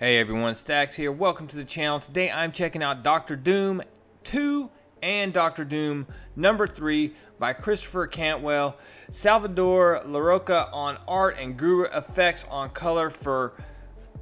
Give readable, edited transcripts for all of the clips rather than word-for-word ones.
Hey everyone, Stacks here. Welcome to the channel. Today I'm checking out Doctor Doom 2 and Doctor Doom number 3 by Christopher Cantwell, Salvador, Larroca on art, and Guru effects on color for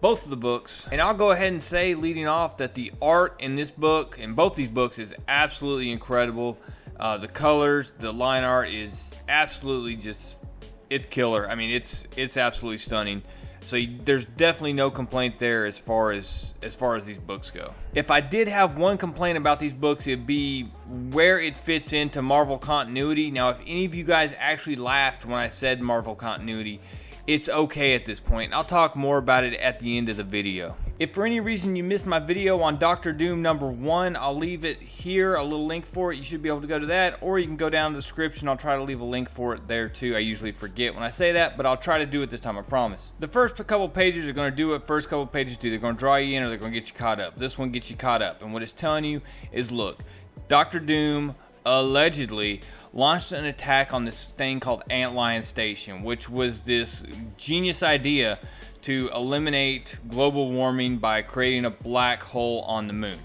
both of the books. And I'll go ahead and say, leading off, that the art in this book, in both these books, is absolutely incredible. The colors, the line art is absolutely just, it's killer. I mean, it's absolutely stunning. So there's definitely no complaint there as far as these books go. If I did have one complaint about these books, it'd be where it fits into Marvel continuity. Now, if any of you guys actually laughed when I said Marvel continuity, it's okay at this point. I'll talk more about it at the end of the video. If for any reason you missed my video on Doctor Doom number 1, I'll leave it here, a little link for it. You should be able to go to that, or you can go down in the description. I'll try to leave a link for it there too. I usually forget when I say that, but I'll try to do it this time, I promise. The first couple pages are going to do what first couple pages do. They're going to draw you in, or they're going to get you caught up. This one gets you caught up, and what it's telling you is, look, Doctor Doom allegedly launched an attack on this thing called Antlion Station, which was this genius idea to eliminate global warming by creating a black hole on the moon.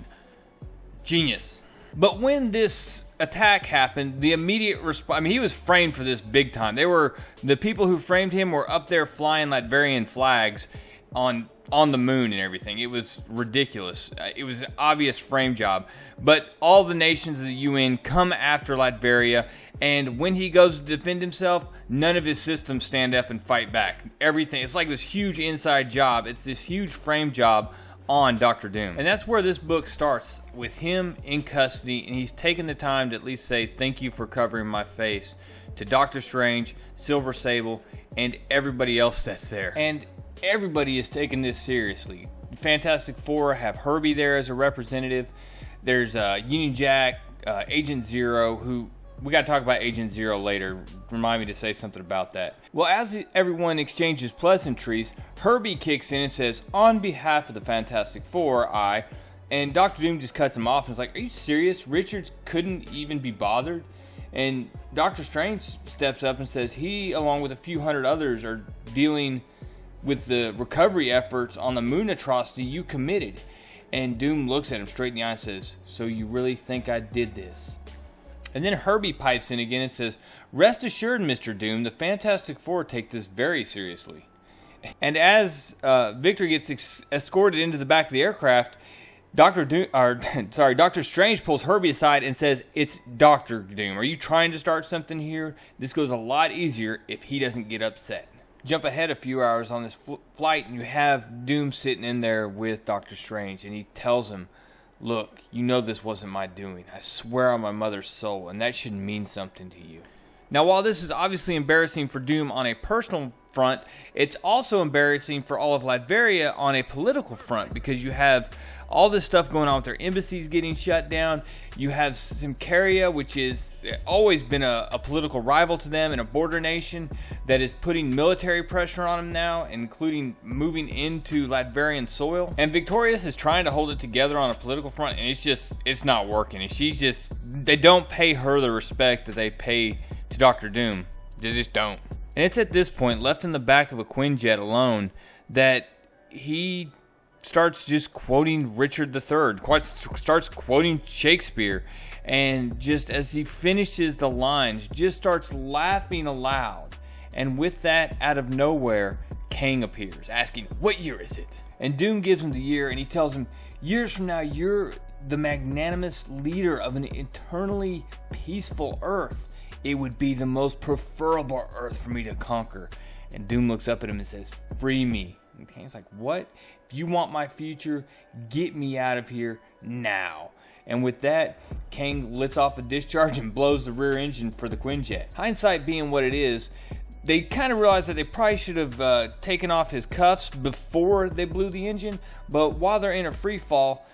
Genius. But when this attack happened, the immediate response, I mean, he was framed for this big time. The people who framed him were up there flying Latvian flags on the moon and everything. It was ridiculous. It was an obvious frame job. But all the nations of the UN come after Latveria, and when he goes to defend himself, none of his systems stand up and fight back. Everything, it's like this huge inside job. It's this huge frame job on Doctor Doom. And that's where this book starts, with him in custody, and he's taken the time to at least say, thank you for covering my face, to Doctor Strange, Silver Sable, and everybody else that's there. And everybody is taking this seriously. Fantastic Four have Herbie there as a representative. There's Union Jack, Agent Zero, who we got to talk about Agent Zero later. Remind me to say something about that. Well, as everyone exchanges pleasantries, Herbie kicks in and says, on behalf of the Fantastic Four, and Doctor Doom just cuts him off and is like, are you serious? Richards couldn't even be bothered? And Doctor Strange steps up and says he, along with a few hundred others, are dealing with the recovery efforts on the moon atrocity you committed. And Doom looks at him straight in the eye and says, so you really think I did this? And then Herbie pipes in again and says, rest assured, Mr. Doom, the Fantastic Four take this very seriously. And as Victor gets escorted into the back of the aircraft, Doctor Strange pulls Herbie aside and says, it's Doctor Doom. Are you trying to start something here? This goes a lot easier if he doesn't get upset. Jump ahead a few hours on this flight, and you have Doom sitting in there with Doctor Strange, and he tells him, look, you know this wasn't my doing. I swear on my mother's soul, and that should mean something to you. Now, while this is obviously embarrassing for Doom on a personal front, it's also embarrassing for all of Latveria on a political front, because you have all this stuff going on with their embassies getting shut down. You have Simcaria, which has always been a political rival to them and a border nation that is putting military pressure on them now, including moving into Latverian soil. And Victorious is trying to hold it together on a political front, and it's not working. And they don't pay her the respect that they pay to Doctor Doom. They just don't. And it's at this point, left in the back of a Quinjet alone, that he starts just quoting Richard III, starts quoting Shakespeare, and just as he finishes the lines, just starts laughing aloud. And with that, out of nowhere, Kang appears, asking, what year is it? And Doom gives him the year, and he tells him, years from now, you're the magnanimous leader of an eternally peaceful Earth. It would be the most preferable Earth for me to conquer. And Doom looks up at him and says, free me. And Kang's like, what? If you want my future, get me out of here now. And with that, Kang lets off a discharge and blows the rear engine for the Quinjet. Hindsight being what it is, they kind of realized that they probably should have taken off his cuffs before they blew the engine. But while they're in a free fall,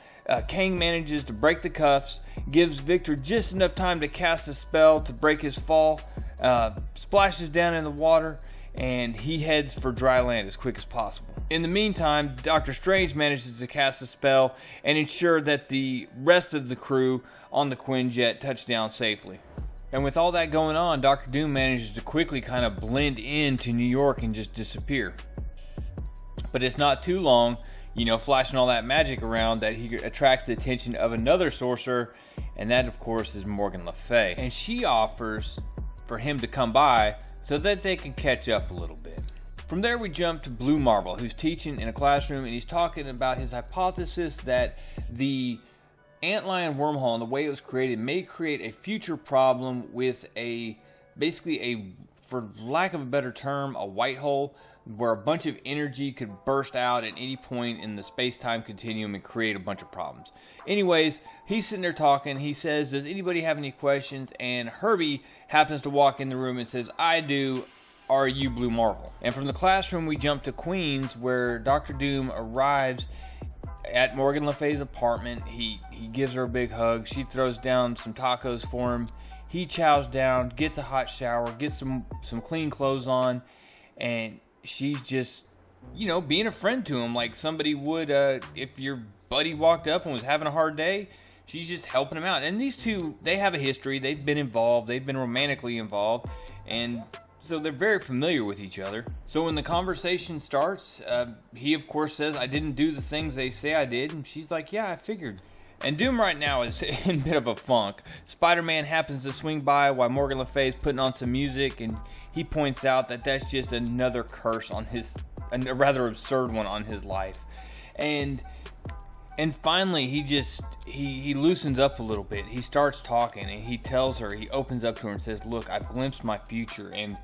Kang manages to break the cuffs, gives Victor just enough time to cast a spell to break his fall, splashes down in the water, and he heads for dry land as quick as possible. In the meantime, Doctor Strange manages to cast a spell and ensure that the rest of the crew on the Quinjet touch down safely. And with all that going on, Doctor Doom manages to quickly kind of blend into New York and just disappear. But it's not too long. flashing all that magic around, that he attracts the attention of another sorcerer, and that, of course, is Morgan Le Fay. And she offers for him to come by so that they can catch up a little bit. From there, we jump to Blue Marble, who's teaching in a classroom, and he's talking about his hypothesis that the antlion wormhole and the way it was created may create a future problem with for lack of a better term, a white hole, where a bunch of energy could burst out at any point in the space-time continuum and create a bunch of problems. Anyways, he's sitting there talking. He says, does anybody have any questions? And Herbie happens to walk in the room and says, I do. Are you Blue Marble? And from the classroom, we jump to Queens, where Dr. Doom arrives at Morgan Le Fay's apartment. He gives her a big hug. She throws down some tacos for him. He chows down, gets a hot shower, gets some clean clothes on, and she's just, being a friend to him like somebody would if your buddy walked up and was having a hard day. She's just helping him out. And these two, they have a history. They've been involved. They've been romantically involved. And so they're very familiar with each other. So when the conversation starts, he, of course, says, I didn't do the things they say I did. And she's like, yeah, I figured. And Doom right now is in a bit of a funk. Spider-Man happens to swing by while Morgan Le Fay is putting on some music, and he points out that that's just another curse on a rather absurd one on his life. And finally, he loosens up a little bit. He starts talking, and he tells her, he opens up to her and says, look, I've glimpsed my future, and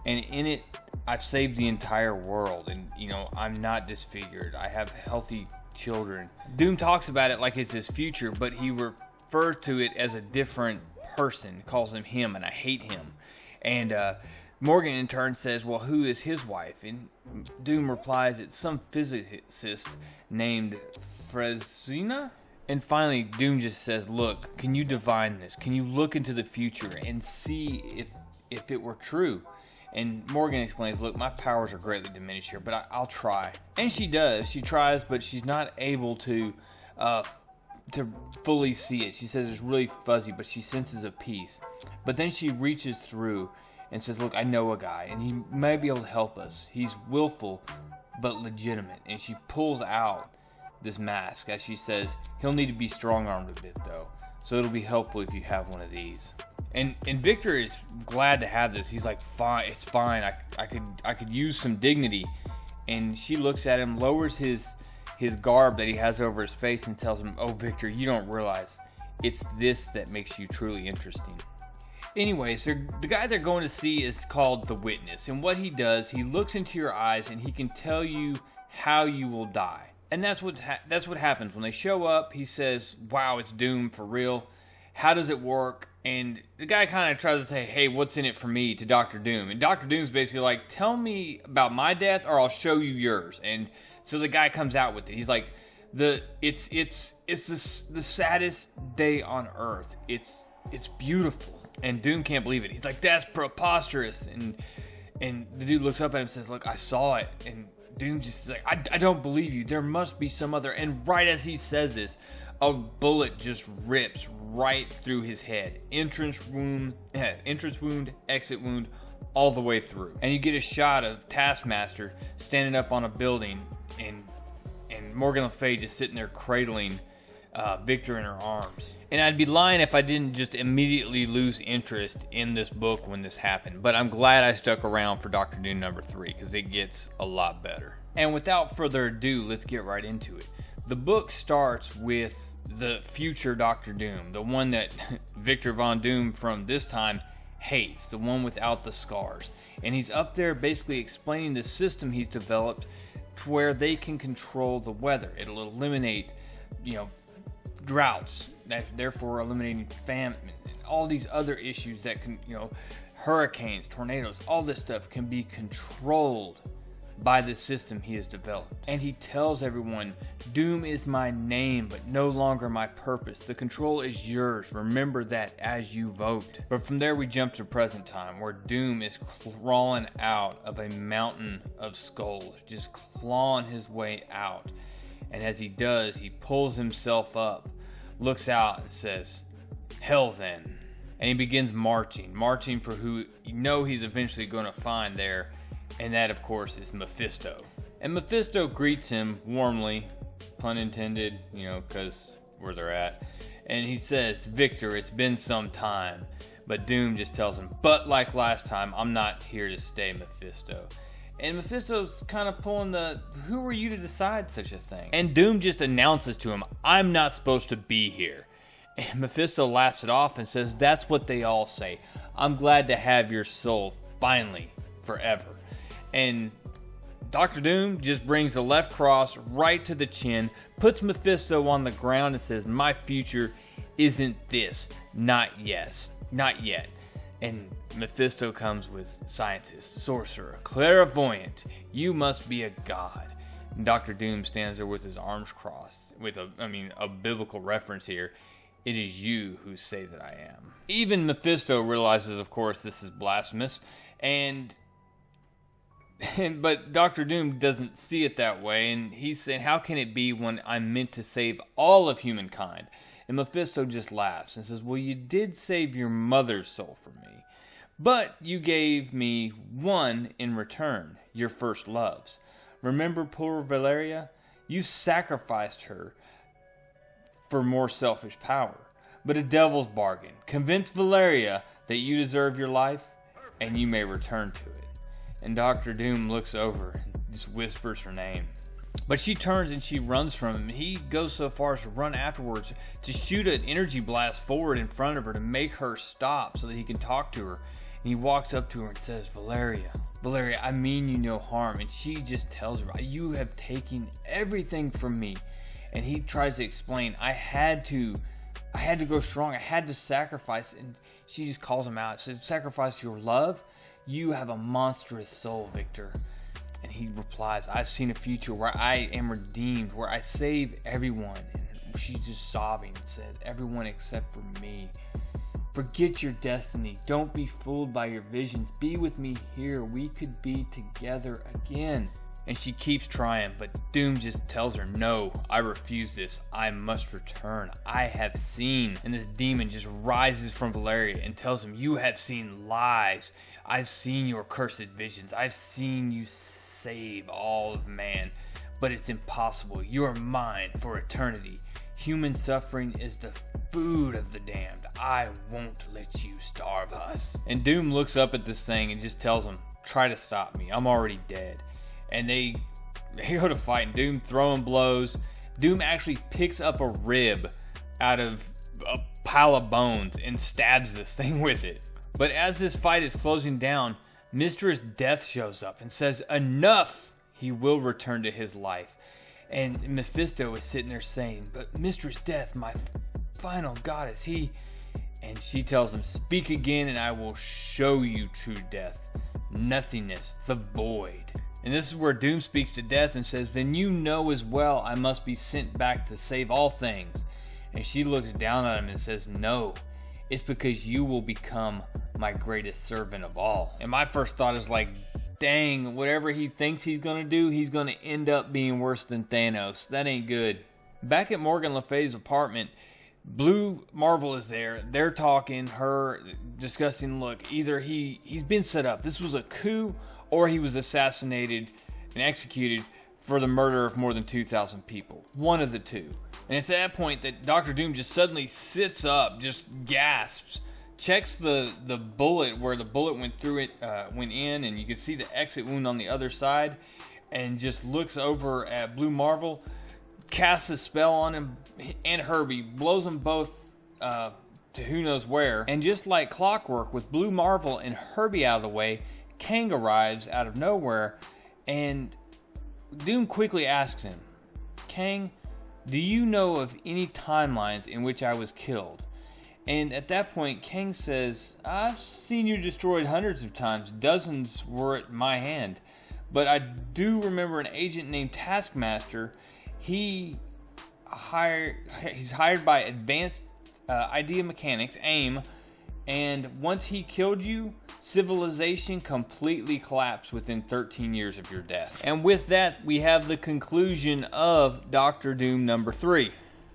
in it, I've saved the entire world, and, I'm not disfigured. I have healthy children. Doom talks about it like it's his future, but he refers to it as a different person, calls him, and I hate him. And Morgan in turn says, well, who is his wife? And Doom replies, it's some physicist named Frezina. And finally, Doom just says, look, can you divine this? Can you look into the future and see if it were true? And Morgan explains, look, my powers are greatly diminished here, but I'll try. And she does. She tries, but she's not able to fully see it. She says it's really fuzzy, but she senses a peace. But then she reaches through and says, look, I know a guy, and he may be able to help us. He's willful, but legitimate. And she pulls out this mask, as she says, he'll need to be strong-armed a bit, though. So it'll be helpful if you have one of these. And Victor is glad to have this. He's like, fine, it's fine. I could use some dignity. And she looks at him, lowers his garb that he has over his face, and tells him, oh, Victor, you don't realize it's this that makes you truly interesting. Anyways, the guy they're going to see is called the Witness. And what he does, he looks into your eyes and he can tell you how you will die. And that's what happens. When they show up, he says, wow, it's Doom for real. How does it work? And the guy kind of tries to say, hey, what's in it for me, to Dr. Doom. And Dr. Doom's basically like, tell me about my death or I'll show you yours. And so the guy comes out with it. He's like, it's the saddest day on Earth. It's beautiful. And Doom can't believe it. He's like, that's preposterous. And the dude looks up at him and says, look, I saw it. And Doom just is like, I don't believe you. There must be some other. And right as he says this, a bullet just rips right through his head. Entrance wound, exit wound, all the way through. And you get a shot of Taskmaster standing up on a building, and Morgan Le Fay just sitting there cradling Victor in her arms. And I'd be lying if I didn't just immediately lose interest in this book when this happened. But I'm glad I stuck around for Doctor Doom number 3, because it gets a lot better. And without further ado, let's get right into it. The book starts with the future Doctor Doom, the one that Victor Von Doom from this time hates, the one without the scars. And he's up there basically explaining the system he's developed to where they can control the weather. It'll eliminate, droughts, therefore eliminating famine, and all these other issues that can, hurricanes, tornadoes, all this stuff can be controlled by the system he has developed. And he tells everyone, Doom is my name, but no longer my purpose. The control is yours. Remember that as you vote. But from there we jump to present time, where Doom is crawling out of a mountain of skulls, just clawing his way out. And as he does, he pulls himself up, looks out and says, hell then. And he begins marching for who he's eventually going to find there. And that, of course, is Mephisto. And Mephisto greets him warmly, pun intended, because where they're at. And he says, "Victor, it's been some time." But Doom just tells him, "But like last time, I'm not here to stay, Mephisto." And Mephisto's kind of pulling the, who are you to decide such a thing? And Doom just announces to him, "I'm not supposed to be here." And Mephisto laughs it off and says, "That's what they all say. I'm glad to have your soul, finally, forever." And Dr. Doom just brings the left cross right to the chin, puts Mephisto on the ground and says, "My future isn't this. Not yet. Not yet." And Mephisto comes with scientist, sorcerer, clairvoyant. You must be a god. And Dr. Doom stands there with his arms crossed, with a biblical reference here. It is you who say that I am. Even Mephisto realizes, of course, this is blasphemous, but Dr. Doom doesn't see it that way, and he's saying, "How can it be when I'm meant to save all of humankind?" And Mephisto just laughs and says, "Well, you did save your mother's soul for me, but you gave me one in return, your first loves. Remember poor Valeria? You sacrificed her for more selfish power, but a devil's bargain. Convince Valeria that you deserve your life, and you may return to it." And Dr. Doom looks over and just whispers her name. But she turns and she runs from him. He goes so far as to run afterwards to shoot an energy blast forward in front of her to make her stop so that he can talk to her. And he walks up to her and says, "Valeria, I mean you no harm." And she just tells him, "You have taken everything from me." And he tries to explain, I had to go strong. I had to sacrifice. And she just calls him out. Says, "Sacrifice your love? You have a monstrous soul, Victor." And he replies, "I've seen a future where I am redeemed, where I save everyone." And she's just sobbing and says, "Everyone except for me. Forget your destiny. Don't be fooled by your visions. Be with me here. We could be together again." And she keeps trying, but Doom just tells her, "No, I refuse this. I must return. I have seen." And this demon just rises from Valeria and tells him, "You have seen lies. I've seen your cursed visions. I've seen you save all of man, but it's impossible. You are mine for eternity. Human suffering is the food of the damned. I won't let you starve us." And Doom looks up at this thing and just tells him, "Try to stop me. I'm already dead." And they go to fight, and Doom throwing blows. Doom actually picks up a rib out of a pile of bones and stabs this thing with it. But as this fight is closing down, Mistress Death shows up and says, "Enough!" He will return to his life. And Mephisto is sitting there saying, "But Mistress Death, my final goddess, he..." And she tells him, "Speak again and I will show you true death. Nothingness, the void." And this is where Doom speaks to Death and says, "Then you know as well I must be sent back to save all things." And she looks down at him and says, "No, it's because you will become my greatest servant of all." And my first thought is like, dang, whatever he thinks he's going to do, he's going to end up being worse than Thanos. That ain't good. Back at Morgan Le Fay's apartment, Blue Marvel is there. They're talking, her discussing, look, either he's been set up. This was a coup, or he was assassinated and executed for the murder of more than 2,000 people. One of the two. And it's at that point that Dr. Doom just suddenly sits up, just gasps, checks the bullet where the bullet went through it, went in, and you can see the exit wound on the other side, and just looks over at Blue Marvel, casts a spell on him and Herbie, blows them both to who knows where, and just like clockwork, with Blue Marvel and Herbie out of the way, Kang arrives out of nowhere, and Doom quickly asks him, "Kang, do you know of any timelines in which I was killed?" And at that point, Kang says, "I've seen you destroyed hundreds of times. Dozens were at my hand. But I do remember an agent named Taskmaster. He's hired by Advanced Idea Mechanics, AIM, and once he killed you, civilization completely collapsed within 13 years of your death." And with that, we have the conclusion of Doctor Doom number 3.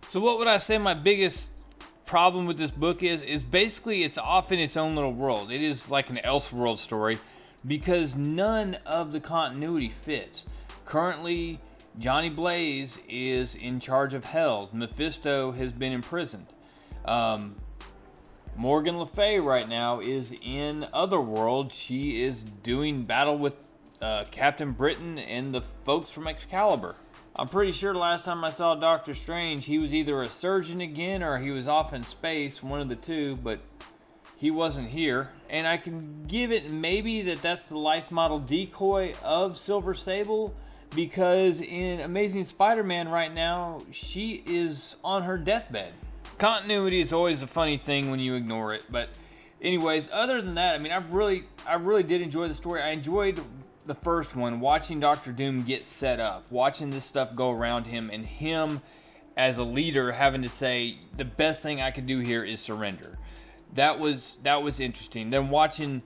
So what would I say my biggest problem with this book is basically it's off in its own little world. It is like an Elseworld story because none of the continuity fits. Currently, Johnny Blaze is in charge of Hell. Mephisto has been imprisoned. Morgan Le Fay right now is in Otherworld. She is doing battle with Captain Britain and the folks from Excalibur. I'm pretty sure the last time I saw Doctor Strange, he was either a surgeon again or he was off in space, one of the two, but he wasn't here. And I can give it maybe that's the life model decoy of Silver Sable, because in Amazing Spider-Man right now, she is on her deathbed. Continuity is always a funny thing when you ignore it, but anyways, other than that, I mean, I really did enjoy the story. I enjoyed the first one, watching Doctor Doom get set up, watching this stuff go around him, and him as a leader having to say, the best thing I can do here is surrender. That was interesting. Then watching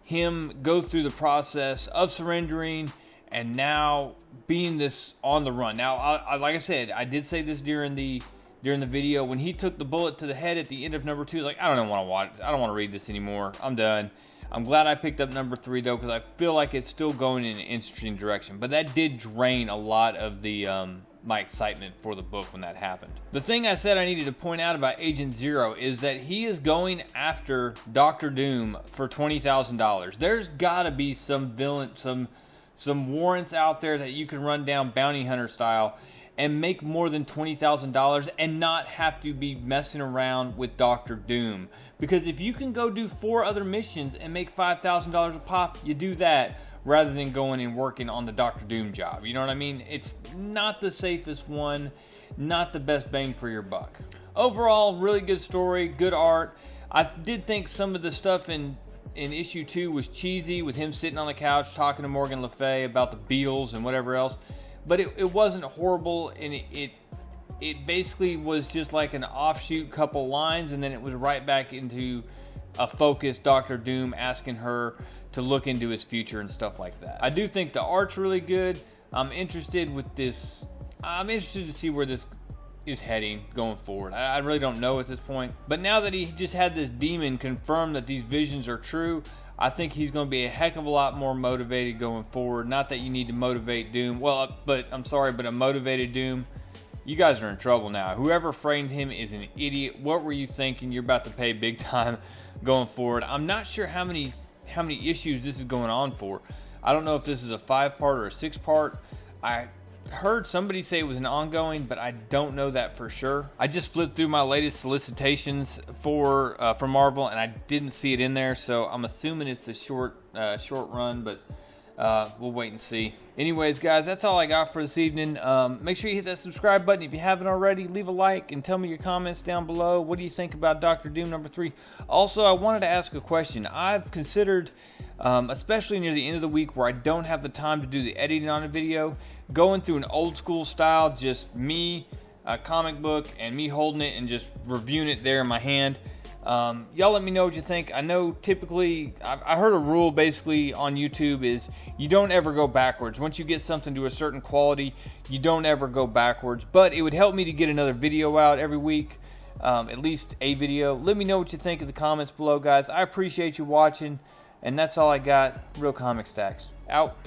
him go through the process of surrendering and now being this on the run. Now, like I said, I did say this during the video, when he took the bullet to the head at the end of number 2, like, I don't want to watch. I don't want to read this anymore. I'm done. I'm glad I picked up number 3 though, because I feel like it's still going in an interesting direction. But that did drain a lot of the my excitement for the book when that happened. The thing I said I needed to point out about Agent Zero is that he is going after Doctor Doom for $20,000. There's got to be some villain, some warrants out there that you can run down bounty hunter style and make more than $20,000 and not have to be messing around with Doctor Doom. Because if you can go do 4 other missions and make $5,000 a pop, you do that rather than going and working on the Doctor Doom job. You know what I mean? It's not the safest one, not the best bang for your buck. Overall, really good story, good art. I did think some of the stuff in issue 2 was cheesy, with him sitting on the couch talking to Morgan Le Fay about the Beatles and whatever else. But it wasn't horrible, and it basically was just like an offshoot couple lines, and then it was right back into a focused Doctor Doom asking her to look into his future and stuff like that. I do think the art's really good. I'm interested with this. I'm interested to see where this is heading going forward. I really don't know at this point. But now that he just had this demon confirm that these visions are true, I think he's going to be a heck of a lot more motivated going forward. Not that you need to motivate Doom. Well, but I'm sorry, but a motivated Doom, you guys are in trouble now. Whoever framed him is an idiot. What were you thinking? You're about to pay big time going forward. I'm not sure how many issues this is going on for. I don't know if this is a 5-part or a 6-part. I heard somebody say it was an ongoing, but I don't know that for sure. I just flipped through my latest solicitations for Marvel, and I didn't see it in there, so I'm assuming it's a short run, but we'll wait and see. Anyways, guys, that's all I got for this evening. Make sure you hit that subscribe button if you haven't already. Leave a like and tell me your comments down below. What do you think about Doctor Doom number 3? Also, I wanted to ask a question. I've considered, especially near the end of the week where I don't have the time to do the editing on a video, going through an old school style, just me, a comic book, and me holding it and just reviewing it there in my hand. Y'all let me know what you think. I know typically, I heard a rule basically on YouTube is you don't ever go backwards. Once you get something to a certain quality, you don't ever go backwards. But it would help me to get another video out every week, at least a video. Let me know what you think in the comments below, guys. I appreciate you watching, and that's all I got. Real Comic Stacks, out.